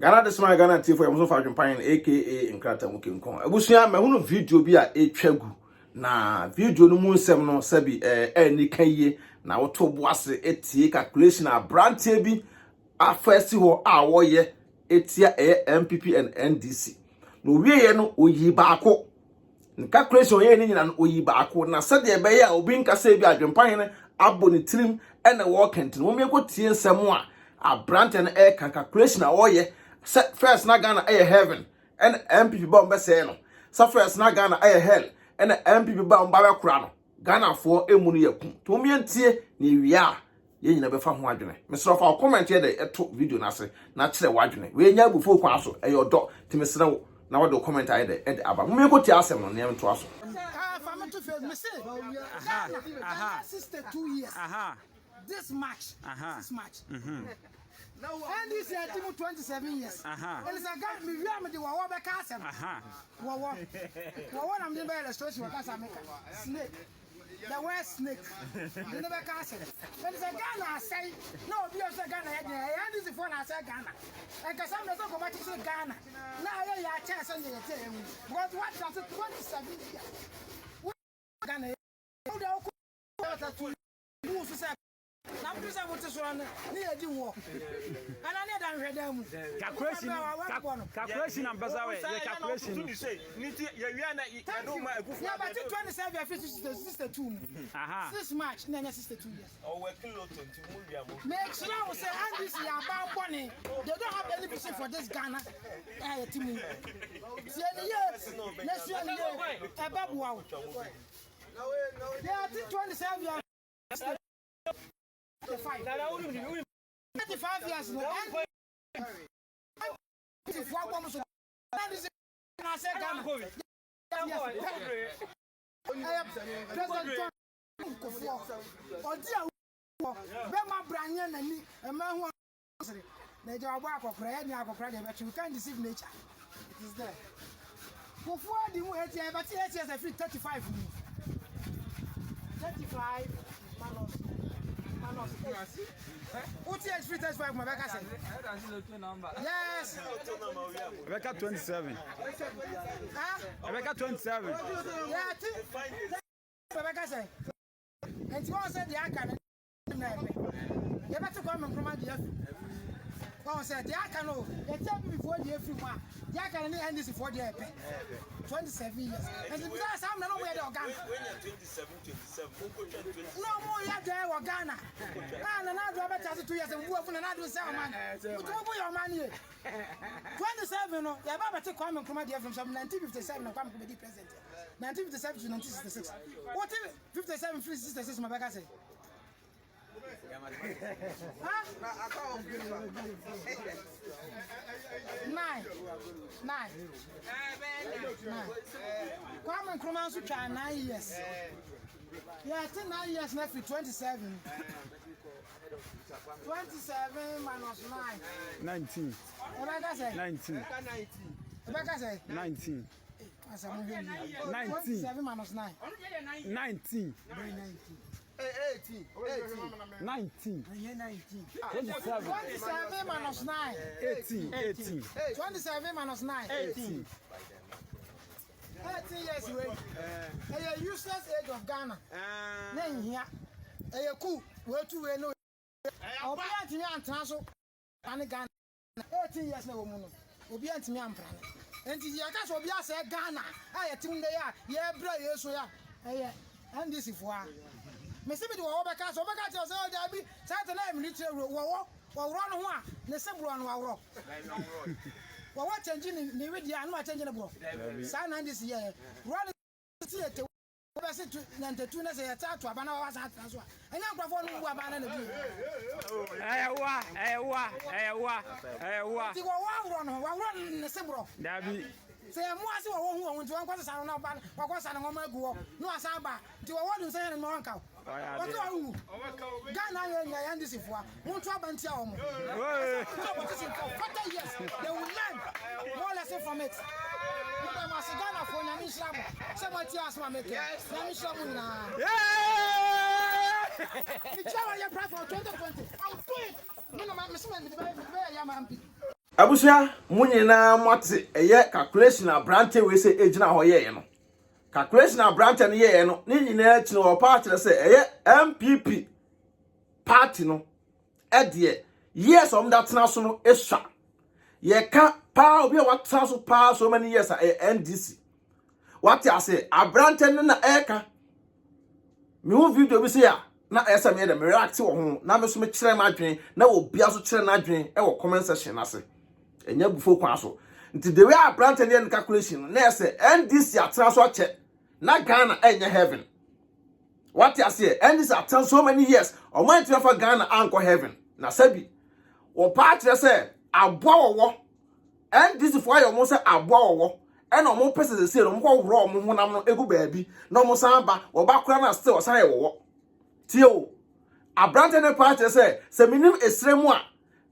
Ghana this my Ghana TV for your so adwempan aka Nkrata Mukenkon. Abusua me hunu video bi a etwagu na video no mu nsem no sabi ni kaye na woto boase etie calculation a brantie bi afasi ho a woye etia MPP and NDC. No wieye no oyi baako. Calculation ye ni nyina no oyi baako na sade ebe ya obi nkasa bi adwempan ne abo ne tirim ene workent no me ko tie nsem a brantie no calculation a woye first na Ghana aye heaven and MPP bomb say no. So first na Ghana aye hell and MPP bomb ba kura no. Ghana for emu no yaku. To me ntie na wia ye nyina be fa ho adwene. Me sro fa comment here de eto video na se na kire wadwene. We nya bufo kwa so aye odo ti me sre na wo do comment aye de ed aba. Me ko ti asem no na em to aso. Sister 2 years. This match. This match. And this year, 27 years. And it's a guy, me, we are the Wawa Castle. Wawa, I'm the better illustration of Snake. The word snake. The never castle. And it's a Ghana, say, no, we are Ghana, and this is for I say Ghana. And because I'm not going to say Ghana. Now, you are chance on the table. But what does it 27 years? Ghana, now this I want to run near the war. And I need to read them. Calculation and Bazaar. Calculation. Yeah, but 27 years, sister 2. This match, then sister 2 years. Make sure I say, and this is about money. They don't have any vision for this Ghana. Team. See, yes, let's see about wow. Yeah, 27 years. 35 years no if one woman so that is I said Ghana President John Kofo odia be ma branya nani e ma hu na je agba akokora ya ni akokora de be you can't deceive nature it is there Kofo di mu eti e be ti eti as free 35 What's the experience for my back? Yes. Rebecca 27. Rebecca 27. Yeah, Rebecca say. And you said the Akan. You better come and command the F. One said the Akano. They tell me before the everyone. The Akan end this before the 27 years. And because I'm not aware of Ghana. No more yet there or Ghana. And another better 2 years and work on another 7 man. What will your money? 27, no, the Baba to come and come here from 1957 and come to be president. 1957 to 1966. What if 57 free sisters, my back? I say. Nine. Come and come out to try 9 years. Yeah, 9 years left with 27. 27 minus 9. 19. Rebecca say 19. Rebecca say 19. 27 minus 9. 19. 18. 19. 27 minus 9. 18. 27 minus 9. 18. 18 years away. A useless age of Ghana. Then here. A coup. Where to we know. I'll be at me and transfer. And Ghana. 18 years no woman. Will be at me and plan. And the Yakas will be as a Ghana. I think they are. Yeah, brother, yes, we are. And this is why. Mr. Wabaka, so back at yourself, there be Saturday, literally, or run one, the simple one, or what changing in the video, I'm not changing the book. Sign this year, running theatre. The two days I attacked to a banana was at as well. And I'm performing a banana. Run in the symbol. Say, I'm watching to one person on about what was on a go. No, I saw back to a one saying in Morocco. Ghana and this is for one trouble and tell me. 40 years, they will learn more lesson from it. I must Ghana for Namisha. Somebody asked my maker. Namisha. It's your platform 2020. I'll do it. No, my Miss Man, abusia munye na mote eye calculation abrante we say ejina ho ye no calculation abrante no ye no ni nyina chi no pa kire say eye MPP party no ede years om that na so no esha ye ka pa obi what so pa so many years NDC what I say abrante no na eka me ho video bi say ya na esa me de me react wo ho na me so me kire ma adwen na obi aso kire na adwen e wo comment section na se enya bufo kwa so nti the way abrante ne calculation na say NDC atena so ache na Ghana enya heaven what I say NDC atena so many years o man ti fa Ghana anko heaven na sabi o pa kire say aboa wo NDC for ayo mo say aboa wo e na mo pese se no mo ko wro mo honam no egu baabi na mo san ba wo ba kura na still san ye wo tio abrante ne pa kire say se minim esremu a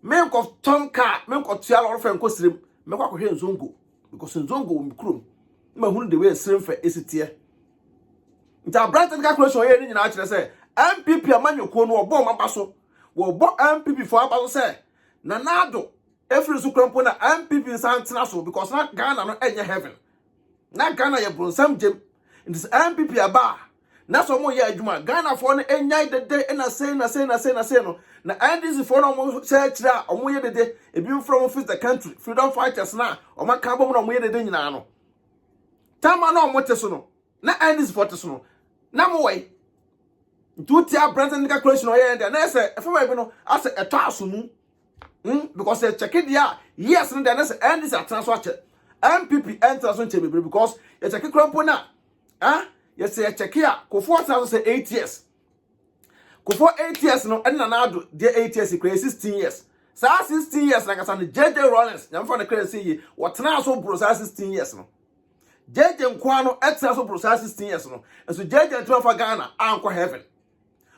men ko tom car men ko tua lor fe nko sirem me kwa hwe nzongo because nzongo wo mikrom ma hunu the way sirem fe esitie nta abrante calculation ye ni nyina kire say MPP amanyoko no obo maba so wo bo MPP for aba so say na nado every so krampo na MPP santena so because na Ghana no enye heaven na Ghana ye bronsam jem this MPP aba na so mo ye adwuma Ghana for no enyai de de na say no na NDC for no mo say kira omo ye de de ebi from fit the country freedom fighters na o maka bom na omo ye de de nyina no tama na omo teso no na NDC for teso no na mo wai ntuti abrante calculation o ye de na say e fama bi no ase eto asomu because they check it there yes no then NDC attransfer check MPP enter so check because you check krampo na yes say check here ko 4000 say 8 years ko for 8 years no and na do the 8 years e 16 years so 16 years like as an JJ Rollins nyam for the crazy ye what na so bro 16 years no JJ nkwa no enter so bro 16 years no so JJ to for Ghana anko heaven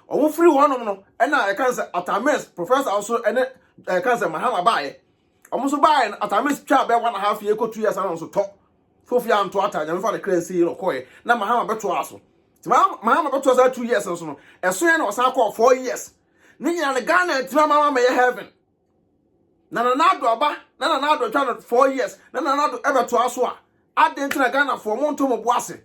omo free one no and na I can say Atames professor also and cancer Mahama buy almost buy Atamis twa be 1.5 year ko 2 years and so top fofia anto ata nyam for the crazy no koy na Mahama beto aso Mahama beto aso 2 years so no eso ye na osan ko 4 years ni nyina ne Ghana tima mama me heaven na nado aba na nado twa 4 years na nado ebeto aso a adent na Ghana for monto mo boase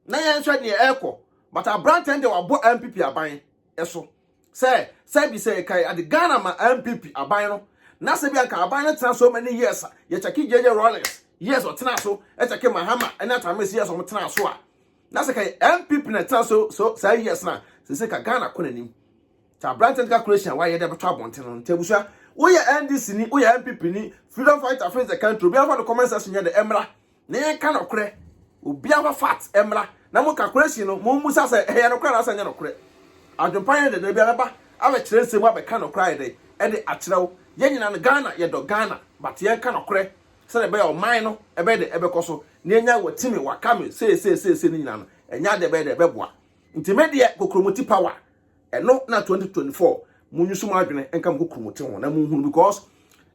na ye nhwe ne eko but abrante de wa bo MPP aban eso say bi say kai at the Ghana ma MPP aban no na say bi anka aban na tena so many years ye check JJ Rollins yes o tena so e check Mahama and that time yes o tena so a na say kai MPP na tena so say yes na say ka Ghana ko nanim ta abrante calculation why ye dey beto abonten no ntebusa wo ye NDC ni wo ye MPP ni freedom fighter face the country obi afa the comment section ye the emra na ye ka no kre obi afa fat emra na mo calculation no mo musa say e ye no kre na say ye no kre adwempanye de bia beba abe kire nsemu abe ka no krai de e de akyerew ye nyina no Ghana ye do Ghana but ye ka no kre se de be o man no ebe de ebe koso na enya watimi wakame se ni nyina no enya de be boa ntimedie kokromoti power eno na 2024 munyusu adwene enka kokromoti ho na munhunu because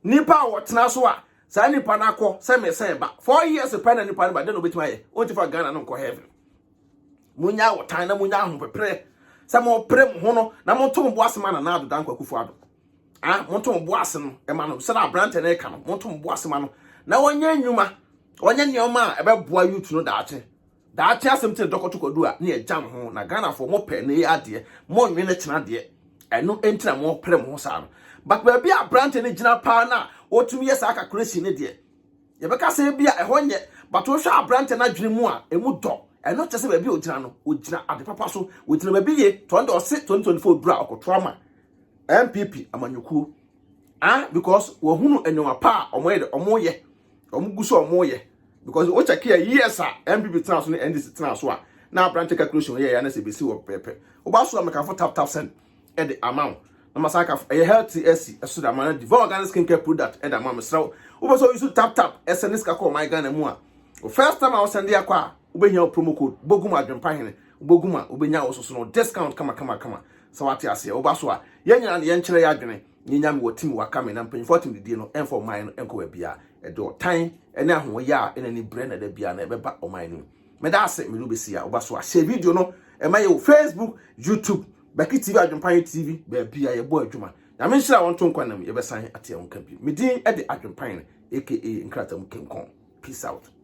nipa wo tena so a sa nipa na akọ se me sen ba 4 years pa na nipa ba de no betima ye o ti fa Ghana no ko heaven munya wo tan na munya ho pepere samo prem ho no na monto boase ma na ado dan kwakufu ado monto boase no e ma no se na abrante na e ka no monto boase ma no na wonya nwuma wonya neoma e be boa youth no daache asem te dokoto kodu a na e jam ho na Ghana for mo pe na e ade mo nwe na kina de eno entina mo prem ho sa no but be abrante na gina pa na otumi yesa aka crazy ne de ye be ka se bia e ho nye but wo hwa abrante na dwene mu a emu do eno chese ba bi ogina no ogina ade papa so ogina ba bi ye to ndo se 2024 dura okoto ama MPP amanyoku because wo hunu enwa pa omo ye guso omo ye because o check here years a MPP tran so ne NDC tran so a na branch calculation ye ya na se besi wo pepe o ba so ameka for tap send e the amount na masaka e healthy SC so da man develop organic skincare product e da man mesraw o ba so use tap SNS ka call my Ghana mu a first time I was send ya kwa ubenya promo code boguma adwempahene boguma ubenya ososo no discount kama so wati ase obaso a yenya na yenkyere ya adwene nyenya me wotimi wakame na mpanyfo tim didi no enfo man no enko wa bia edo tan ene ahwo ya ene ni bre na da bia na ebeba oman no me da ase me rubesi a obaso a share video no e ma ye Facebook YouTube Baki TV adwempahene TV ba bia ye bo adwuma ya me nhyira won to nkwanam ye besan ate won ka bi medin e de adwempan aka nkrata mu kenkon peace out.